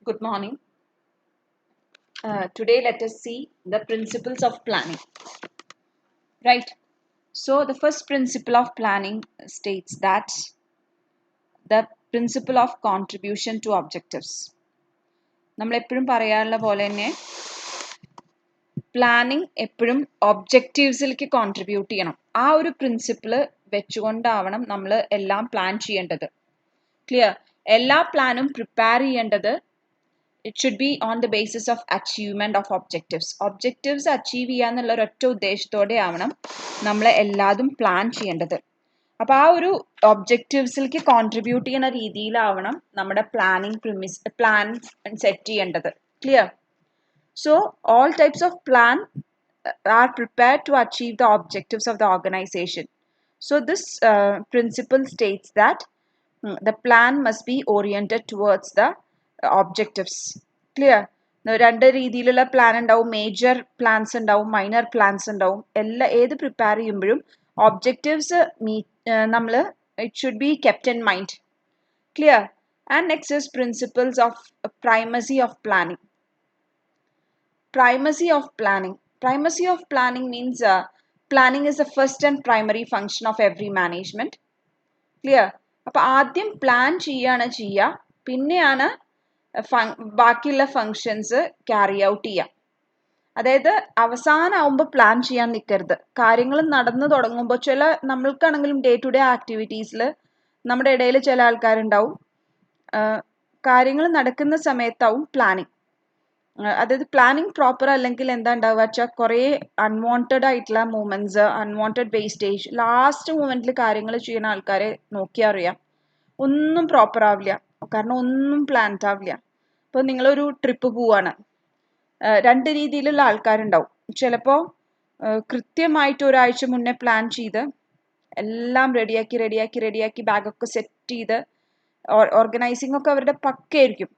Good morning. Today, let us see the principles of planning. Right. So, the first principle of planning states that the principle of contribution to objectives. നമ്മൾ എപ്പോഴും പറയാറുള്ള പോലെ തന്നെ planning എപ്പോഴും ഒബ്ജക്റ്റീവ്സിലേക്ക് contribute ചെയ്യണം. ആ ഒരു പ്രിൻസിപ്പിൾ വെച്ചുകൊണ്ടാവണം നമ്മൾ എല്ലാം പ്ലാൻ ചെയ്യേണ്ടത്. ക്ലിയർ? എല്ലാ പ്ലാനും പ്രിപ്പയർ ചെയ്യേണ്ടത് it should be on the basis of achievement of objectives. Objectives achieve ചെയ്യാന്നുള്ള ഒരൊറ്റ ഉദ്ദേശത്തോടെ ആവണം നമ്മൾ എല്ലാതും പ്ലാൻ ചെയ്യേണ്ടത്. അപ്പോൾ ആ ഒരു ഒബ്ജക്റ്റീവ്സിലേക്ക് കോൺട്രിബ്യൂട്ട് ചെയ്യുന്ന രീതിയിലാവണം നമ്മുടെ പ്ലാൻ സെറ്റ് ചെയ്യേണ്ടത്. Clear? So all types of plan are prepared to achieve the objectives of the organization. So this principle states that the plan must be oriented towards the objectives. Clear? രണ്ട് രീതിയിലുള്ള plan ഉണ്ടാവും. Major plans ഉണ്ടാവും, minor plans ഉണ്ടാവും. ഏത് prepare ചെയ്യുമ്പോഴും objectives നമ്മൾ it should be kept in mind. Clear? And next is principles of primacy of planning. Primacy of planning. Primacy of planning means planning is the first and primary function of every management. Clear? അപ്പോൾ ആദ്യം plan ചെയ്യുക, പിന്നെയാണ് ബാക്കിയുള്ള functions carry out ചെയ്യുക. അതായത് അവസാനമാകുമ്പോൾ plan ചെയ്യാൻ നിൽക്കരുത്. കാര്യങ്ങൾ നടന്നു തുടങ്ങുമ്പോൾ നമ്മൾക്കാണെങ്കിലും ഡേ ടു ഡേ ആക്ടിവിറ്റീസിൽ നമ്മുടെ ഇടയിൽ ചില ആൾക്കാരുണ്ടാവും, കാര്യങ്ങൾ നടക്കുന്ന സമയത്താവും പ്ലാനിങ്. അതായത് പ്ലാനിങ് പ്രോപ്പർ അല്ലെങ്കിൽ എന്താ ഉണ്ടാവുക വെച്ചാൽ കുറേ അൺവാണ്ടഡ് ആയിട്ടുള്ള മൂവ്മെന്റ്സ്, അൺവാണ്ടഡ് വേസ്റ്റേജ്, ലാസ്റ്റ് മൂമെന്റിൽ കാര്യങ്ങൾ ചെയ്യുന്ന ആൾക്കാരെ നോക്കിയാൽ അറിയാം ഒന്നും പ്രോപ്പർ ആവില്ല, കാരണം ഒന്നും പ്ലാൻഡ് ആവില്ല. ഇപ്പോൾ നിങ്ങളൊരു ട്രിപ്പ് പോവാണ്, രണ്ട് രീതിയിലുള്ള ആൾക്കാരുണ്ടാവും. ചിലപ്പോൾ കൃത്യമായിട്ട് ഒരാഴ്ച മുന്നേ പ്ലാൻ ചെയ്ത് എല്ലാം റെഡിയാക്കി ബാഗൊക്കെ സെറ്റ് ചെയ്ത് ഓർഗനൈസിംഗ് ഒക്കെ അവരുടെ പക്കയായിരിക്കും.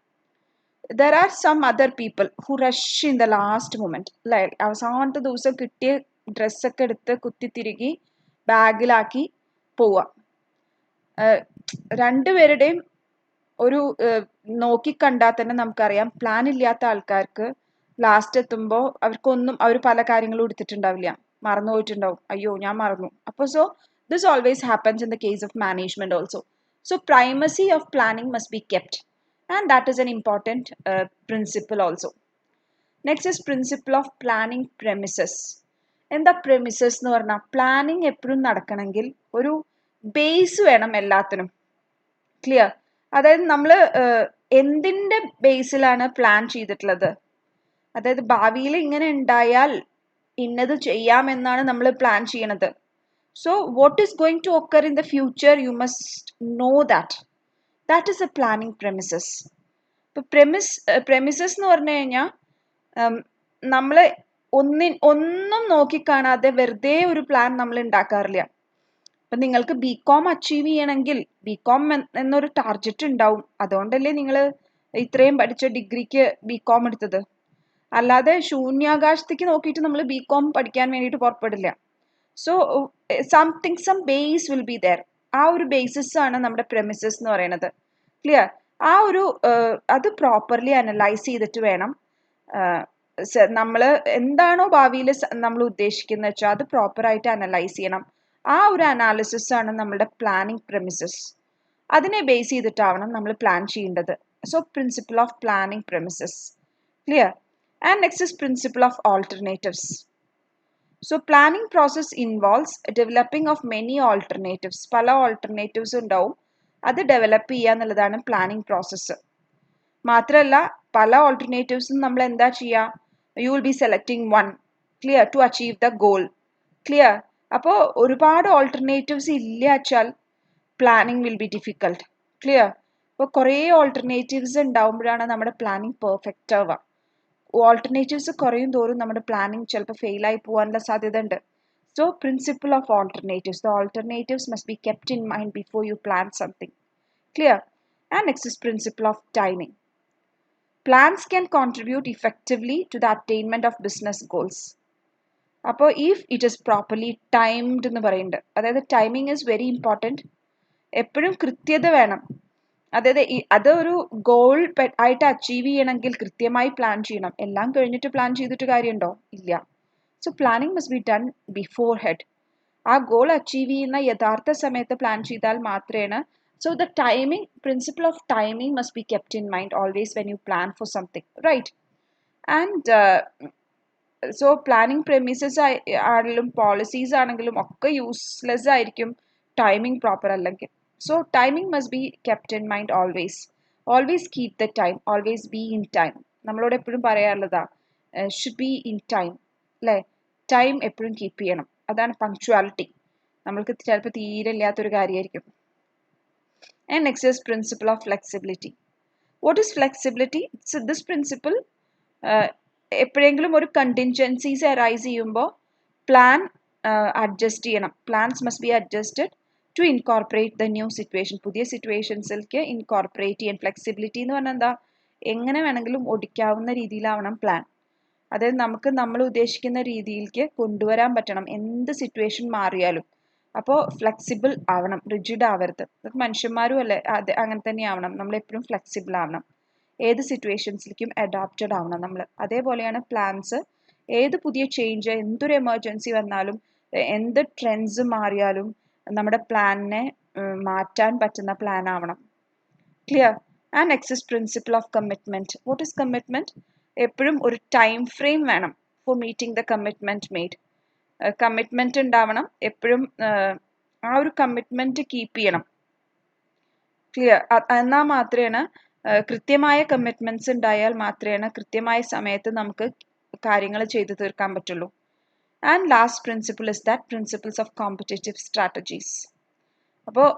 There are some other people who rush in the last moment. Like അവസാനത്തെ ദിവസം കിട്ടിയ ഡ്രസ്സൊക്കെ എടുത്ത് കുത്തിത്തിരുകി ബാഗിലാക്കി പോവാം. രണ്ടുപേരുടെയും ഒരു നോക്കിക്കണ്ടാൽ തന്നെ നമുക്കറിയാം പ്ലാൻ ഇല്ലാത്ത ആൾക്കാർക്ക് ലാസ്റ്റ് എത്തുമ്പോൾ അവർ പല കാര്യങ്ങളും എടുത്തിട്ടുണ്ടാവില്ല, മറന്നു പോയിട്ടുണ്ടാവും. അയ്യോ ഞാൻ മറന്നു. അപ്പോൾ so this always happens in the case of management also. So primacy of planning must be kept. And that is an important principle also. Next is principle of planning premises. എന്താ premises എന്ന് പറഞ്ഞാൽ planning എപ്പോഴും നടക്കണമെങ്കിൽ ഒരു base വേണം എല്ലാത്തിനും. Clear? അതായത് നമ്മൾ എന്തിൻ്റെ ബേസിലാണ് പ്ലാൻ ചെയ്തിട്ടുള്ളത്? അതായത് ഭാവിയിൽ ഇങ്ങനെ ഉണ്ടായാൽ ഇന്നത് ചെയ്യാമെന്നാണ് നമ്മൾ പ്ലാൻ ചെയ്യണത്. So what is going to occur in the future you must know that. That is a planning premises. ഇപ്പോൾ പ്രെമിസസ് എന്ന് പറഞ്ഞു കഴിഞ്ഞാൽ നമ്മൾ ഒന്നും നോക്കിക്കാണാതെ വെറുതെ ഒരു പ്ലാൻ നമ്മൾ ഉണ്ടാക്കാറില്ല. അപ്പം നിങ്ങൾക്ക് ബികോം അച്ചീവ് ചെയ്യണമെങ്കിൽ ബികോം എന്നൊരു ടാർഗറ്റ് ഉണ്ടാവും. അതുകൊണ്ടല്ലേ നിങ്ങൾ ഇത്രയും പഠിച്ച ഡിഗ്രിക്ക് ബികോം എടുത്തത്. അല്ലാതെ ശൂന്യാകാശത്തേക്ക് നോക്കിയിട്ട് നമ്മൾ ബികോം പഠിക്കാൻ വേണ്ടിയിട്ട് പുറപ്പെടില്ല. So some base will be there. ആ ഒരു ബേസിസ് ആണ് നമ്മുടെ പ്രെമിസസ് എന്ന് പറയുന്നത്. ക്ലിയർ? ആ ഒരു അത് പ്രോപ്പർലി അനലൈസ് ചെയ്തിട്ട് വേണം നമ്മൾ എന്താണോ ഭാവിയിൽ നമ്മൾ ഉദ്ദേശിക്കുന്നത് വെച്ചാൽ അത് പ്രോപ്പറായിട്ട് അനലൈസ് ചെയ്യണം. ആ ഒരു അനാലിസിസ് ആണ് നമ്മുടെ പ്ലാനിങ് പ്രെമിസസ്. അതിനെ ബേസ് ചെയ്തിട്ടാവണം നമ്മൾ പ്ലാൻ ചെയ്യേണ്ടത്. So principle of planning premises. Clear? And next is principle of alternatives. So planning process involves developing of many alternatives. പല ഓൾട്ടർനേറ്റീവ്സ് ഉണ്ടാവും, അത് ഡെവലപ്പ് ചെയ്യുക എന്നുള്ളതാണ് പ്ലാനിങ് പ്രോസസ്സ്. മാത്രമല്ല പല ഓൾട്ടർനേറ്റീവ്സും നമ്മൾ എന്താ ചെയ്യുക? You will be selecting one. Clear? To achieve the goal. Clear? അപ്പോൾ ഒരുപാട് ഓൾട്ടർനേറ്റീവ്സ് ഇല്ല വെച്ചാൽ planning will be difficult. Clear? അപ്പോൾ കുറേ ഓൾട്ടർനേറ്റീവ്സ് ഉണ്ടാവുമ്പോഴാണ് നമ്മുടെ പ്ലാനിങ് പെർഫെക്റ്റ് ആവുക. ഓൾട്ടർനേറ്റീവ്സ് കുറയും തോറും നമ്മുടെ പ്ലാനിങ് ചിലപ്പോൾ ഫെയിലായി പോകാനുള്ള സാധ്യത ഉണ്ട്. So principle of alternatives. The alternatives must be kept in mind before you plan something. Clear? And next is principle of timing. Plans can contribute effectively to the attainment of business goals. അപ്പോൾ if it is properly timed എന്ന് പറയുന്നുണ്ട്. അതായത് timing is very important. എപ്പോഴും കൃത്യത വേണം. അതായത് അതൊരു goal ആയിട്ട് അച്ചീവ് ചെയ്യണമെങ്കിൽ കൃത്യമായി പ്ലാൻ ചെയ്യണം. എല്ലാം കഴിഞ്ഞിട്ട് പ്ലാൻ ചെയ്തിട്ട് കാര്യമുണ്ടോ? ഇല്ല. So planning must be done beforehand. ആ ഗോൾ അച്ചീവ് ചെയ്യുന്ന യഥാർത്ഥ സമയത്ത് പ്ലാൻ ചെയ്താൽ മാത്രമേ. So the timing, principle of timing must be kept in mind always when you plan for something, right? And so planning premises ആണെങ്കിലും policies ആണെങ്കിലും ഒക്കെ useless ആയിരിക്കും ടൈമിംഗ് പ്രോപ്പർ അല്ലെങ്കിൽ. So timing must be kept in mind always. Always keep the time, always be in time. നമ്മളോട് എപ്പോഴും പറയാറുള്ളതാ, should be in time, അല്ലേ? Time എപ്പോഴും keep ചെയ്യണം. അതാണ് പങ്ക്ച്വാലിറ്റി. നമ്മൾക്ക് ചിലപ്പോൾ തീരെ ഇല്ലാത്തൊരു കാര്യമായിരിക്കും. And next is principle of flexibility. What is flexibility? This principle എപ്പോഴെങ്കിലും ഒരു കണ്ടിൻജൻസീസ് അറൈസ് ചെയ്യുമ്പോൾ പ്ലാൻ അഡ്ജസ്റ്റ് ചെയ്യണം. Plans must be adjusted to incorporate the new situation. പുതിയ സിറ്റുവേഷൻസിലേക്ക് ഇൻകോർപ്പറേറ്റ് ചെയ്യാൻ. ഫ്ലെക്സിബിലിറ്റി എന്ന് പറഞ്ഞാൽ എന്താ? എങ്ങനെ വേണമെങ്കിലും ഒടിക്കാവുന്ന രീതിയിലാവണം പ്ലാൻ. അതായത് നമുക്ക് നമ്മൾ ഉദ്ദേശിക്കുന്ന രീതിയിലേക്ക് കൊണ്ടുവരാൻ പറ്റണം എന്ത് സിറ്റുവേഷൻ മാറിയാലും. അപ്പോൾ ഫ്ലെക്സിബിൾ ആവണം, റിജിഡ് ആവരുത്. മനുഷ്യന്മാരും അല്ലേ, അങ്ങനെ തന്നെ ആവണം. നമ്മൾ എപ്പോഴും ഫ്ലെക്സിബിൾ ആവണം, ഏത് സിറ്റുവേഷൻസിലേക്കും അഡാപ്റ്റഡ് ആവണം നമ്മൾ. അതേപോലെയാണ് പ്ലാൻസ്. ഏത് പുതിയ ചേഞ്ച്, എന്തൊരു എമർജൻസി വന്നാലും, എന്ത് ട്രെൻഡ്സ് മാറിയാലും നമ്മുടെ പ്ലാനിനെ മാറ്റാൻ പറ്റുന്ന പ്ലാൻ ആവണം. Clear? And next is principle of commitment. What is commitment? എപ്പോഴും ഒരു ടൈം ഫ്രെയിം വേണം four meeting the commitment made. Commitment ഉണ്ടാവണം എപ്പോഴും. ആ ഒരു കമ്മിറ്റ്മെന്റ് കീപ്പ് ചെയ്യണം. ക്ലിയർ? എന്നാൽ മാത്രമേ, കൃത്യമായ കമ്മിറ്റ്മെന്റ്സ് ഉണ്ടായാൽ മാത്രമേ കൃത്യമായ സമയത്ത് നമുക്ക് കാര്യങ്ങൾ ചെയ്തു തീർക്കാൻ പറ്റുള്ളൂ. And last principle is that principles of competitive strategies. അപ്പോൾ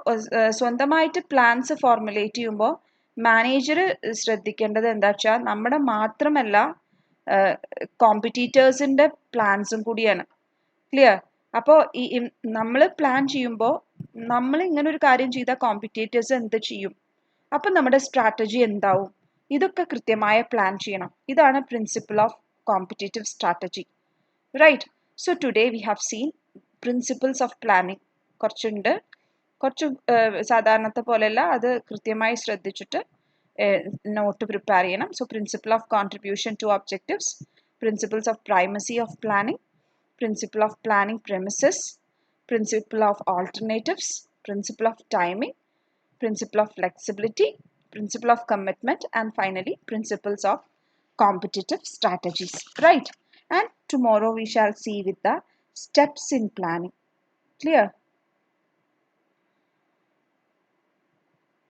സ്വന്തമായിട്ട് പ്ലാൻസ് ഫോർമുലേറ്റ് ചെയ്യുമ്പോൾ മാനേജർ ശ്രദ്ധിക്കേണ്ടത് എന്താ വെച്ചാൽ നമ്മുടെ മാത്രമല്ല കോമ്പറ്റീറ്റേഴ്സിൻ്റെ പ്ലാൻസും കൂടിയാണ്. ക്ലിയർ? അപ്പോൾ നമ്മൾ പ്ലാൻ ചെയ്യുമ്പോൾ നമ്മൾ ഇങ്ങനെ ഒരു കാര്യം ചെയ്താൽ കോമ്പറ്റീറ്റേഴ്സ് എന്ത് ചെയ്യും, അപ്പം നമ്മുടെ സ്ട്രാറ്റജി എന്താവും, ഇതൊക്കെ കൃത്യമായ പ്ലാൻ ചെയ്യണം. ഇതാണ് principle of competitive strategy, right? So today we have seen principles of planning. കുറച്ചുണ്ട്, കുറച്ച് സാധാരണത്തെ പോലെയല്ല, അത് കൃത്യമായി ശ്രദ്ധിച്ചിട്ട് നോട്ട് പ്രിപ്പയർ ചെയ്യണം. So principle of contribution to objectives, principles of primacy of planning, principle of planning premises, principle of alternatives, principle of timing, principle of flexibility, principle of commitment, and finally principles of competitive strategies, right? And tomorrow we shall see with the steps in planning. Clear?